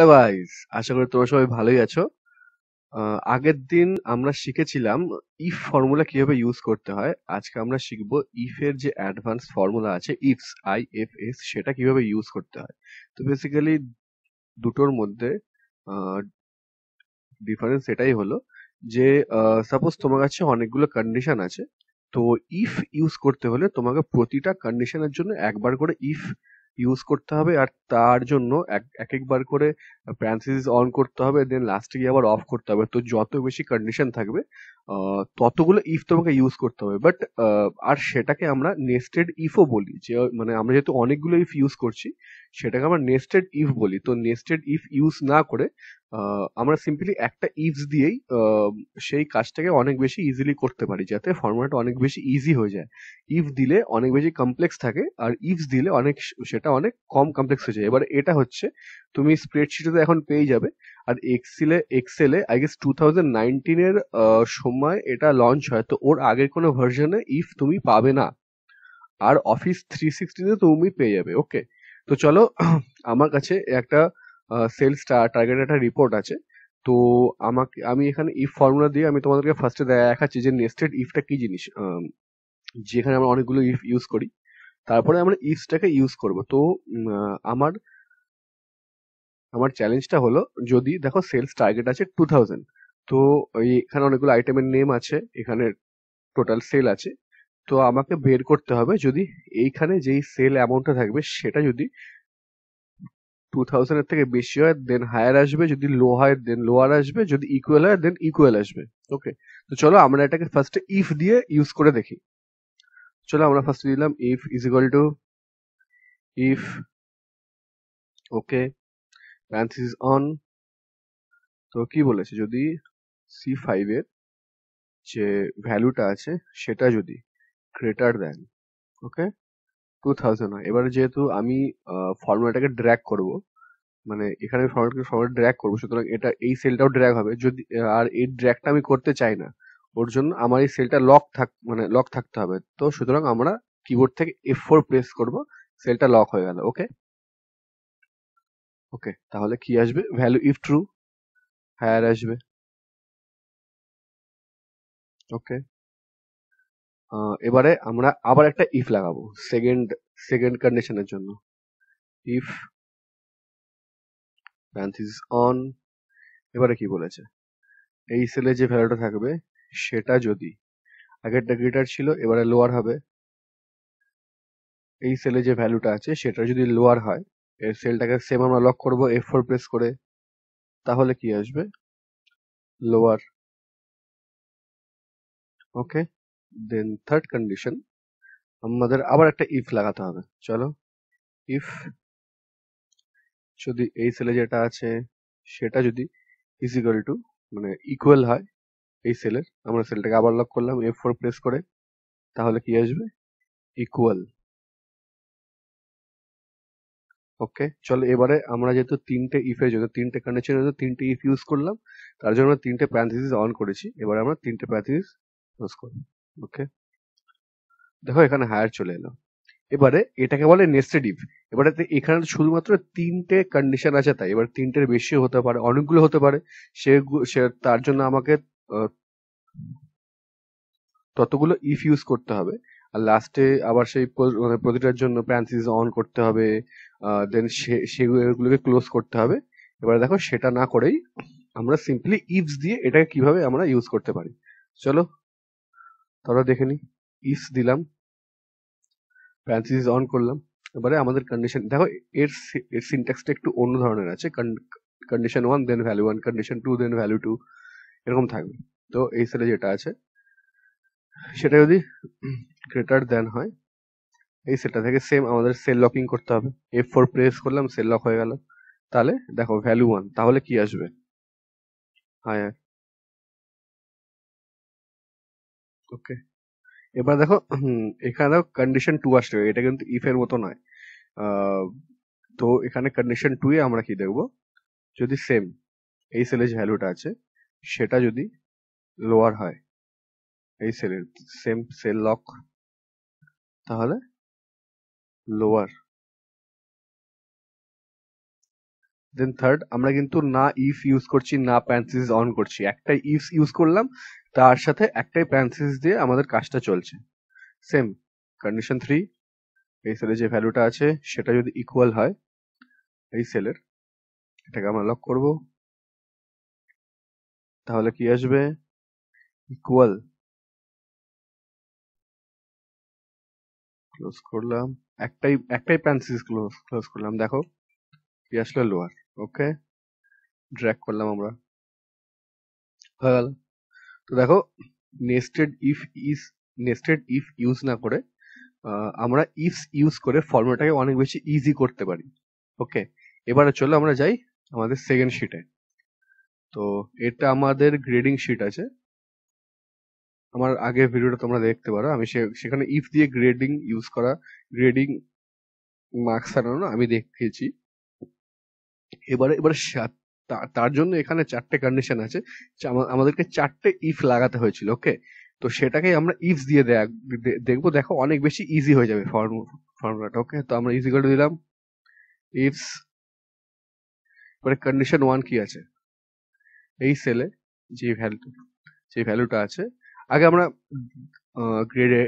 Hello guys, আশা করি তোমরা সবাই ভালোই আছো। আগের দিন আমরা শিখেছিলাম ইফ ফর্মুলা কিভাবে ইউজ করতে হয়। আজকে আমরা শিখবো ইফ এর যে অ্যাডভান্স ফর্মুলা আছে, ইফস IFS, সেটা কিভাবে ইউজ করতে হয়। তো বেসিক্যালি দুটোর মধ্যে ডিফারেন্স এটাই হলো যে সাপোজ তোমার কাছে অনেকগুলো কন্ডিশন আছে। তো ইফ ইউজ করতে হলে তোমাকে প্রতিটা কন্ডিশনের জন্য একবার করে ইফ ইউজ করতে হবে, আর তার জন্য এক একবার করে প্যারেনথেসিস অন করতে হবে, দেন লাস্টে গিয়ে আবার অফ করতে হবে। তো যত বেশি কন্ডিশন থাকবে ততগুলো ইফ তোমাকে ইউজ করতে হবে। বাট আর সেটাকে আমরা নেস্টেড ইফও বলি, যে মানে আমরা যেহেতু অনেকগুলো ইফ ইউজ করছি সেটাকে আমরা নেস্টেড ইফ বলি। তো নেস্টেড ইফ ইউজ না করে আমরা সিম্পলি একটা ইফস দিয়েই সেই কাজটাকে অনেক বেশি ইজিলি করতে পারি, যাতে ফর্মুলাটা অনেক বেশি ইজি হয়ে যায়। ইফ দিলে অনেক বেশি কমপ্লেক্স থাকে, আর ইফস দিলে সেটা অনেক কম কমপ্লেক্স হয়ে যায়। এবার এটা হচ্ছে তুমি স্প্রেডশিটে এখন পেয়ে যাবে। আর এক্সেলে আই গেস 2019 এর সময় এটা লঞ্চ হয়, তো ওর আগের কোনো ভার্সনে ইফ তুমি পাবে না। আর অফিস 360 তুমি পেয়ে যাবে। ওকে, তো চলো আমার কাছে একটা সেলস টার্গেট একটা রিপোর্ট আছে। তো আমি এখানে ইফ ফর্মুলা দিয়ে আমি তোমাদেরকে ফার্স্টে দেখাচ্ছি যে নেস্টেড ইফটা কি জিনিস, যেখানে আমরা অনেকগুলো ইফ ইউজ করি, তারপরে আমরা ইফসটাকে ইউজ করব। তো আমার আমার চ্যালেঞ্জটা হলো, যদি দেখো সেলস টার্গেট আছে 2000, তো এখানে অনেকগুলো আইটেমের নেম আছে, এখানে টোটাল সেল আছে। তো আমাকে বের করতে হবে যদি এইখানে যেই সেল অ্যামাউন্টটা থাকবে সেটা যদি 2000 এর থেকে বেশি হয় দেন হায়ার আসবে, যদি লো হয় দেন লোয়ার আসবে, যদি ইকুয়াল হয় দেন ইকুয়াল আসবে। ওকে, তো চলো আমরা এটাকে ফার্স্টে ইফ দিয়ে ইউজ করে দেখি। চলো আমরা ফার্স্টে দিলাম if is equal to if, okay, parenthesis on. তো কি বলেছে, যদি C5 এর যে ভ্যালুটা আছে সেটা যদি গ্রেটার দেন, ওকে, 2000 হয়। এবারে যেহেতু আমি ফর্মুলাটাকে ড্র্যাগ করব, মানে এখানে ফরওয়ার্ড ড্র্যাগ করবো, সুতরাং এটা এই সেলটাও ড্র্যাগ হবে। যদি আর এই ড্র্যাগটা আমি করতে চাই না, ওর জন্য আমার এই সেলটা লক থাকতে হবে। তো সুতরাং আমরা কিবোর্ড থেকে F4 প্রেস করব, সেলটা লক হয়ে গেল। ওকে, ওকে, তাহলে কি আসবে, ভ্যালু ইফ ট্রু হায়ার আসবে। ওকে, এবারে আমরা আবার একটা ইফ লাগাবো সেকেন্ড সেকেন্ড কন্ডিশনের জন্য। ইফ প্যারেনথেসিস অন, এবারে কি বলেছে, এই সেলে যে ভ্যালুটা থাকবে সেটা যদি আগেরটা গ্রেটার ছিল, এবারে লোয়ার হবে। এই সেলে যে ভ্যালুটা আছে সেটা যদি লোয়ার হয়, এর সেলটাকে সেম আমরা লক করব F4 প্রেস করে, তাহলে কি আসবে, লোয়ার। ওকে, দেন থার্ড কন্ডিশন, আমাদের আবার একটা ইফ লাগাতে হবে। চলো, ইফ যদি এই সেলে যেটা আছে সেটা যদি ইজিক্যাল টু মানে ইকুয়াল হয় এই সেলের, আমরা সেলটাকে আবার লক করলাম F4 প্রেস করে, তাহলে কি আসবে, ইকুয়াল। ওকে, চলো এবারে আমরা যেহেতু তিনটে ইফের জন্য তিনটে কন্ডিশনের জন্য তিনটে ইফ ইউজ করলাম, তার জন্য তিনটে প্যারেনথেসিস অন করেছি। এবারে আমরা তিনটে প্যারেনথেসিস ইউজ করব। ওকে, দেখো এখানে হায়ার চলে এলো। এবারে এটাকে বলে নেস্টেড ইফ। এবারে এখানে শুধুমাত্র তিনটে কন্ডিশন আছে, তাই এবার তিনটের বেশি হতে পারে, অনেকগুলো হতে পারে। তার জন্য আমাকে আহ, ততগুলো ইফ ইউজ করতে হবে। আর লাস্টে আবার সেই মানে প্রতিটার জন্য প্যারেনথেসিস অন করতে হবে, দেন সেগুলোকে ক্লোজ করতে হবে। এবারে দেখো সেটা না করেই আমরা সিম্পলি ইফস দিয়ে এটাকে কিভাবে আমরা ইউজ করতে পারি। চলো তাহলে দেখে নি। ইফস দিলাম, প্যারেনথেসিস অন করলাম। এবারে আমাদের কন্ডিশন দেখো, এর সিনট্যাক্সটা একটু অন্য ধরনের আছে। কন্ডিশন 1 দেন ভ্যালু 1, কন্ডিশন 2 দেন ভ্যালু 2, এরকম থাকবে। তো এই সেলে যেটা আছে সেটা যদি গ্রেটার দেন হয়, এই সেলটা থেকে সেম আমাদের সেল লকিং করতে হবে। F4 প্রেস করলাম, সেল লক হয়ে গেল। তাহলে দেখো ভ্যালু 1, তাহলে কি আসবে, হায়ার। ওকে, এবার দেখো এখানে দেখো কন্ডিশন 2 আসবে, এটা কিন্তু ইফ এর মতো নয়। আহ, তো এখানে কন্ডিশন 2 এ আমরা কি দেখবো, যদি সেম এই সেলের যে ভ্যালুটা আছে সেটা যদি লোয়ার হয়, এই সেলের সেম সেল লক, তাহলে লোয়ার। দেন থার্ড, আমরা কিন্তু না ইফ ইউজ করছি না প্যারেন্থেসিস অন করছি, একটাই ইফ ইউজ করলাম, তার সাথে একটাই প্যারেন্থেসিস দিয়ে আমাদের কাজটা চলছে। সেম কন্ডিশন 3, এই সেলে যে ভ্যালুটা আছে সেটা যদি ইকুয়াল হয় এই সেলের, এটাকে আমরা লক করব, তাহলে কি আসবে, ইকুয়াল, ক্লোজ করলাম, একটাই প্যারেন্থেসিস ক্লোজ করলাম, দেখো কি আসলে লোয়ার। ওকে, ড্র্যাগ করলাম আমরা, হয়ে গেল। তো দেখো, nested if is nested if use না করে আমরা ইফস ইউজ করে ফর্মুলাটাকে অনেক বেশি ইজি করতে পারি। ওকে, এবারে চলো আমরা যাই আমাদের সেকেন্ড শিটে। তো এটা আমাদের গ্রেডিং শিট আছে, আমার আগের ভিডিওটা তোমরা দেখতে পারো, আমি সেখানে ইফ দিয়ে গ্রেডিং ইউজ করা, গ্রেডিং মার্কস আনানো আমি দেখিয়েছি। এবারে তার জন্য এখানে 4টে কন্ডিশন আছে, আমাদেরকে 4টে ইফ লাগাতে হয়েছিল। ওকে, তো সেটাকেই আমরা ইফস দিয়ে দেখবো, দেখো অনেক বেশি ইজি হয়ে যাবে ফর্মুলাটা। ওকে, তো আমরা ইজি করে দিলাম ইফস, এবারে কন্ডিশন 1 কি আছে, এই সেলে যে ভ্যালুটা আছে, আগে আমরা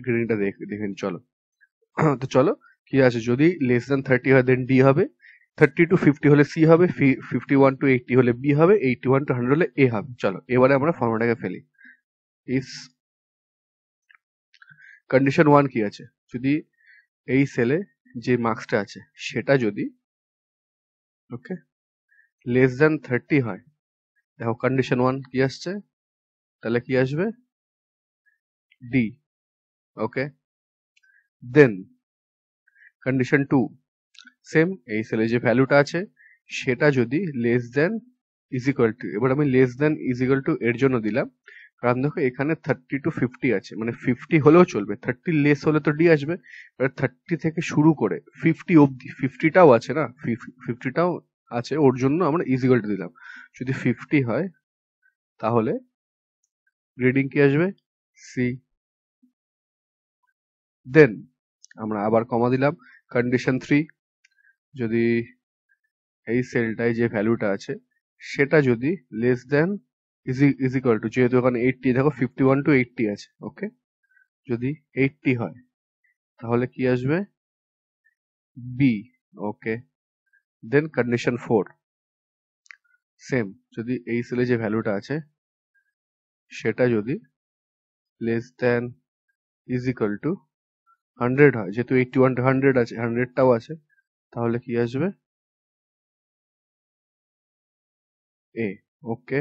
গ্রেডিংটা দেখে নিই, চলো। তো চলো, কি আছে, যদি লেস দেন 30 হয় দেন ডি হবে, 30 to 50 হলে সি হবে, 51 to 80 হলে বি হবে, 81 to 100 হলে এ হবে। চলো এবারে আমরা ফর্মুলাটাকে ফেলি। ইফ কন্ডিশন 1 কি আছে, যদি এই সেলে যে মার্কসটা আছে সেটা যদি ওকে লেস দেন 30 হয়, দেখো কন্ডিশন 1 কি আসছে, তাহলে কি আসবে, ডি। ওকে, দেন কন্ডিশন 2, সেম এই সেলে যে ভ্যালুটা আছে সেটা যদি less then is equal to, এবার আমি less than is equal to এর জন্য দিলাম, কারণ দেখো এখানে 30 to 50 আছে, মানে 50 হলেও চলবে, 30 লেস হলে তো ডি আসবে। এবার 30 থেকে শুরু করে 50 অব্দি, 50টাও আছে না, 50টাও আছে, ওর জন্য আমরা ইজ ইকুয়াল টু দিলাম। যদি 50 হয় তাহলে গ্রেডিং কি আসবে, সি। দেন আমরা আবার কমা দিলাম, কন্ডিশন 3, যদি এই সেলটায় যে ভ্যালুটা আছে সেটা যদি less then is equal to, যেহেতু ওখানে 80, দেখো 51 to 80 আছে, ওকে, যদি 80 হয় তাহলে কি আসবে, বি। ওকে, দেন কন্ডিশন 4, সেম, যদি এই সেলে যে ভ্যালুটা আছে সেটা যদি less then is equal to 100 হয়, যেহেতু 81 to 100 আছে, 100টাও আছে, তাহলে কি আসবে, এ। ওকে,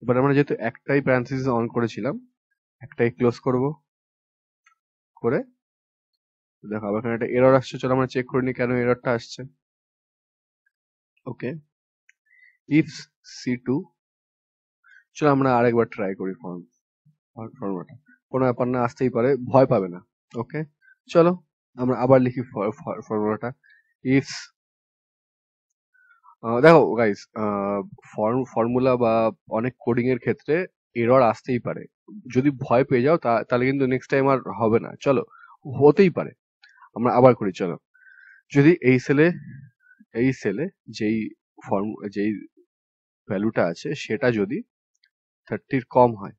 এবার আমরা যেহেতু একটাই প্যারেনথেসিস অন করেছিলাম, একটাই ক্লোজ করব, করে দেখো আবার এখানে একটা এরর আসছে, চলো আমরা চেক করে নিই কেন এররটা আসছে। ওকে, ইফ সি2, চলো আমরা আরেকবার ট্রাই করি ফর্মুলাটা, কোনো ব্যাপার না, আসতেই পারে, ভয় পাবে না। ওকে, চলো আমরা আবার লিখি ফর্মুলাটা। ইফ দেখো গাইস, ফর্মুলা বা অনেক কোডিং এর ক্ষেত্রে এরর আসতেই পারে, যদি ভয় পেয়ে যাও তাহলে কিন্তু নেক্সট টাইম আর হবে না, চলো হতেই পারে, আমরা আবার করি, চলো। যদি এই সেলে যেই যেই ভ্যালুটা আছে সেটা যদি 30 কম হয়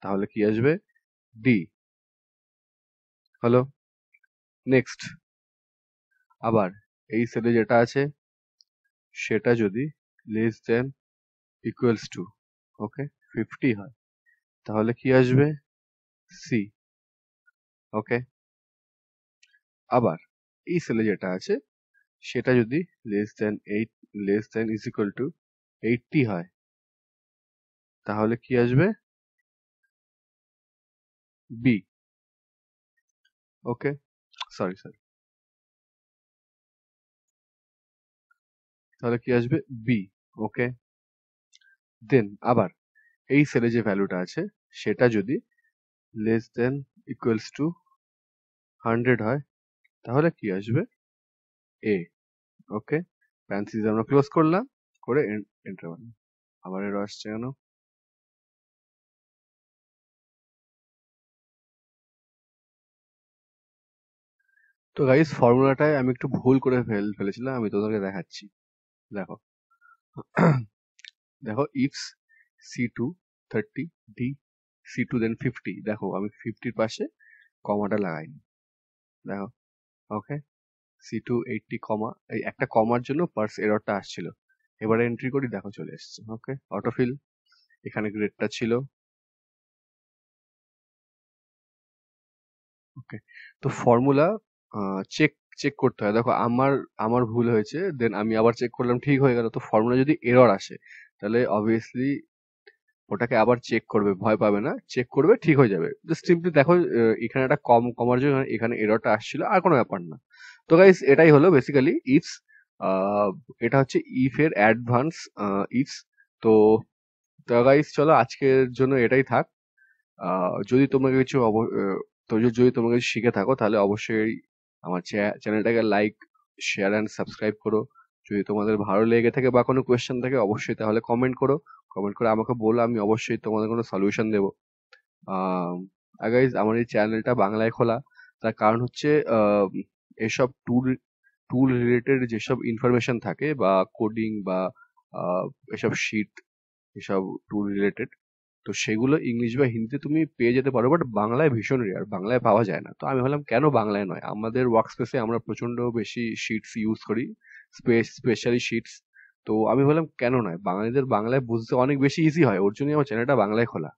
তাহলে কি আসবে, ডি। হলো, নেক্সট, আবার এই সেলে যেটা আছে সেটা যদি less than equals to okay 50 হয় তাহলে কি আসবে, সি। ওকে, আবার এই সেলে যেটা আছে সেটা যদি less then is equal to 80 হয় তাহলে কি আসবে, বি। ওকে, সরি, তাহলে কি আসবে, বি। ওকে, দেন আবার এই সেলে যে ভ্যালুটা আছে সেটা যদি লেস দেন ইকুয়ালস টু 100 হয় তাহলে কি আসবে, এ। ওকে, প্যারেনথেসিস আমরা ক্লোজ করলাম, করে এন্টার মারলাম, আবার এরর আসছে কেন, তো গাইস ফর্মুলাটায় আমি একটু ভুল করে ফেলেছিলাম, আমি তোমাদেরকে দেখাচ্ছি, দেখো দেখো ইফস C2 30 D C2 দেন 50, দেখো আমি 50 এর পাশে কমাটা লাগাইনি, দেখো ওকে C2 80 কমা, এই একটা কমার জন্য পার্স এররটা আসছিল। এবারে এন্ট্রি করি, দেখো চলে এসছে। ওকে অটোফিল, এখানে গ্রেডটা ছিল। ওকে, তো ফর্মুলা চেক চেক করতে হয়। দেখো আমার আমার ভুল হয়েছে, দেন আমি আবার চেক করলাম, ঠিক হয়ে গেল। তো ফর্মুলা যদি এরর আসে তাহলে অবভিয়াসলি ওটাকে আবার চেক করবে, ভয় পাবে না, চেক করবে, ঠিক হয়ে যাবে। জাস্ট সিম্পলি দেখো এখানে একটা কমার জন্য এখানে এররটা আসছিল, আর কোনো ব্যাপার না। তো গাইস এটাই হলো বেসিক্যালি ইফস। এটা হচ্ছে ইফ এর অ্যাডভান্স ইফস। তো তো গাইস চলো আজকের জন্য এটাই থাক। যদি তোমরা কিছু তো যদি তোমরা কিছু শিখে থাকো তাহলে অবশ্যই আমার চ্যানেলটাকে লাইক, শেয়ার অ্যান্ড সাবস্ক্রাইব করো। যদি তোমাদের ভালো লেগে থাকে বা কোনো কোয়েশ্চেন থাকে অবশ্যই তাহলে কমেন্ট করো। কমেন্ট করে আমাকে বলো, আমি অবশ্যই তোমাদের কোনো সলিউশন দেবো। আর গাইজ আমার এই চ্যানেলটা বাংলায় খোলা, তার কারণ হচ্ছে এসব টুল টুল রিলেটেড যেসব ইনফরমেশন থাকে বা কোডিং বা এসব শিট, এসব টুল রিলেটেড, তো সেগুলো ইংলিশ বা হিন্দিতে তুমি পেয়ে যেতে পারো, বাট বাংলায় ভীষণ রেয়ার, বাংলায় পাওয়া যায় না। তো আমি ভাবলাম কেন বাংলায় নয়, আমাদের ওয়ার্ক স্পেসে আমরা প্রচন্ড বেশি শিটস ইউজ করি, স্পেশালি শিটস। তো আমি ভাবলাম কেন নয়, বাঙালিদের বাংলায় বুঝতে অনেক বেশি ইজি হয়, ওর জন্যই আমার চ্যানেলটা বাংলায় খোলা।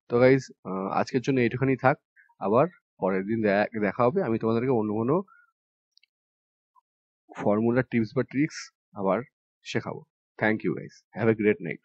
তো গাইজ আজকের জন্য এইটুখানি থাক। আবার পরের দিন দেখা হবে, আমি তোমাদেরকে অন্য কোনো ফর্মুলা টিপস বা ট্রিক্স আবার শেখাবো। Thank you guys, have a great night.